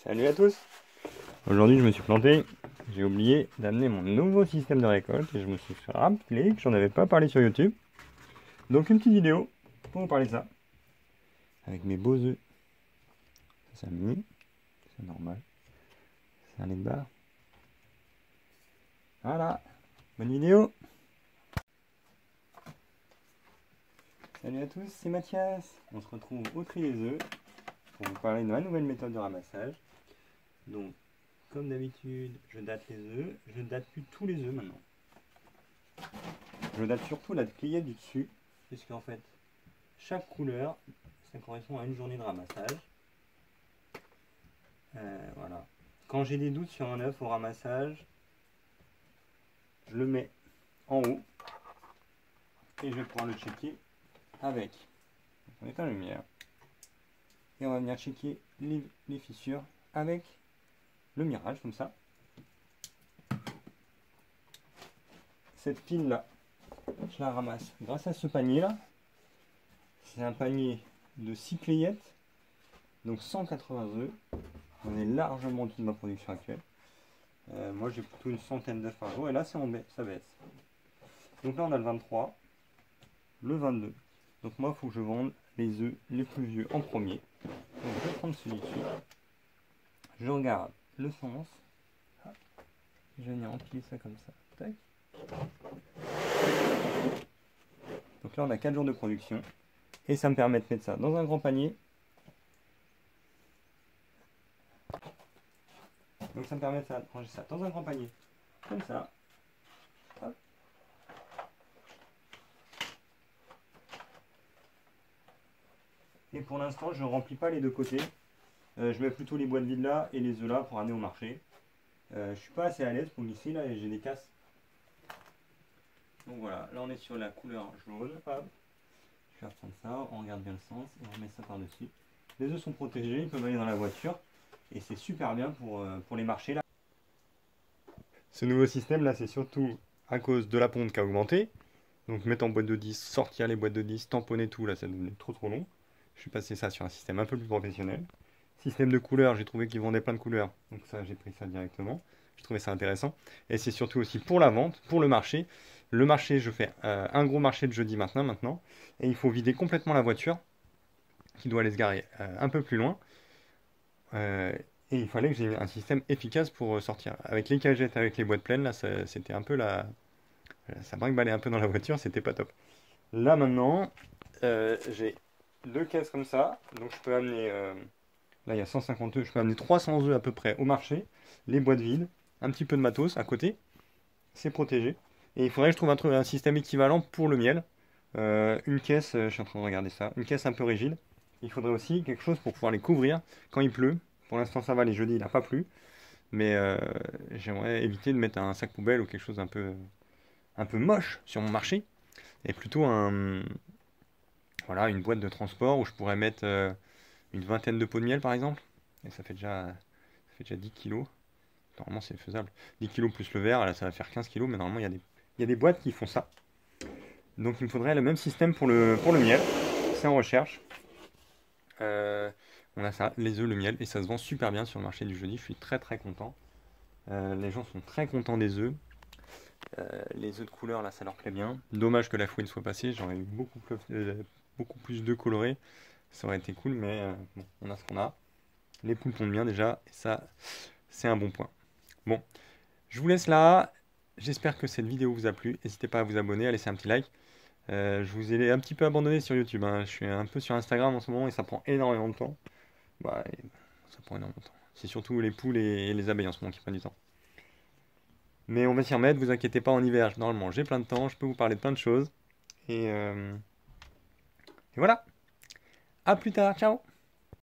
Salut à tous. Aujourd'hui je me suis planté, j'ai oublié d'amener mon nouveau système de récolte et je me suis rappelé que j'en avais pas parlé sur YouTube. Donc une petite vidéo pour vous parler de ça. Avec mes beaux œufs. Ça c'est un mini, c'est normal. C'est un lait de barre. Voilà, bonne vidéo. Salut à tous, c'est Mathias. On se retrouve au tri des œufs pour vous parler de ma nouvelle méthode de ramassage. Donc comme d'habitude, je date les œufs. Je ne date plus tous les œufs maintenant. Je date surtout la pliée du dessus, puisqu'en fait, chaque couleur, ça correspond à une journée de ramassage. Voilà. Quand j'ai des doutes sur un œuf au ramassage, je le mets en haut et je vais pouvoir le checker avec. On éteint la lumière et on va venir checker les fissures avec le mirage, comme ça. Cette pile là, je la ramasse grâce à ce panier là. C'est un panier de 6 playettes, donc 180 œufs. On est largement au-dessus de ma production actuelle. Moi j'ai plutôt une centaine d'œufs par jour et là ça baisse. Donc là on a le 23, le 22. Donc moi il faut que je vende les œufs les plus vieux en premier. Donc je vais prendre celui-ci. Je regarde le sens. Je vais venir empiler ça comme ça. Tac. Donc là on a 4 jours de production. Et ça me permet de mettre ça dans un grand panier. Donc ça me permet de ranger ça dans un grand panier. Comme ça. Hop. Et pour l'instant je ne remplis pas les deux côtés. Je mets plutôt les boîtes vides là et les œufs là pour amener au marché. Je suis pas assez à l'aise pour glisser là et j'ai des casses. Donc voilà, là on est sur la couleur jaune. Hop. Je vais reprendre ça, on regarde bien le sens et on met ça par dessus. Les œufs sont protégés, ils peuvent aller dans la voiture et c'est super bien pour les marchés là. Ce nouveau système là c'est surtout à cause de la ponte qui a augmenté. Donc mettre en boîte de 10, sortir les boîtes de 10, tamponner tout là ça devenait trop long. Je suis passé ça sur un système un peu plus professionnel. Système de couleurs, j'ai trouvé qu'ils vendaient plein de couleurs. Donc ça j'ai pris ça directement. Je trouvais ça intéressant. Et c'est surtout aussi pour la vente, pour le marché. Le marché, je fais un gros marché le jeudi maintenant. Et il faut vider complètement la voiture qui doit aller se garer un peu plus loin. Et il fallait que j'ai un système efficace pour sortir. Avec les cagettes, avec les boîtes pleines, là, c'était un peu ça brinque-ballait un peu dans la voiture, c'était pas top. Là maintenant, j'ai 2 caisses comme ça. Donc je peux amener, là il y a 150 œufs, je peux amener 300 œufs à peu près au marché. Les boîtes vides, un petit peu de matos à côté. C'est protégé. Et il faudrait que je trouve un système équivalent pour le miel. Une caisse, je suis en train de regarder ça, une caisse un peu rigide. Il faudrait aussi quelque chose pour pouvoir les couvrir quand il pleut. Pour l'instant ça va, les jeudis il n'a pas plu. Mais j'aimerais éviter de mettre un sac poubelle ou quelque chose un peu moche sur mon marché. Et plutôt voilà, une boîte de transport où je pourrais mettre une vingtaine de pots de miel par exemple. Et ça fait déjà 10 kilos. Normalement c'est faisable. 10 kg plus le verre, là ça va faire 15 kg, mais normalement il y a des boîtes qui font ça. Donc il me faudrait le même système pour le miel. C'est en recherche. On a ça, les œufs, le miel, et ça se vend super bien sur le marché du jeudi. Je suis très content. Les gens sont très contents des œufs. Les œufs de couleur là ça leur plaît bien. Dommage que la fouine soit passée, j'aurais eu beaucoup plus d'œufs colorés. Ça aurait été cool, mais bon, on a ce qu'on a. Les poules pondent bien déjà, et ça c'est un bon point. Bon, je vous laisse là. J'espère que cette vidéo vous a plu. N'hésitez pas à vous abonner, à laisser un petit like. Je vous ai un petit peu abandonné sur YouTube. Hein. Je suis un peu sur Instagram en ce moment et ça prend énormément de temps. Bah, ça prend énormément de temps. C'est surtout les poules et les abeilles en ce moment qui prennent du temps. Mais on va s'y remettre, vous inquiétez pas, en hiver, normalement j'ai plein de temps, je peux vous parler de plein de choses. Et voilà. À plus tard, ciao!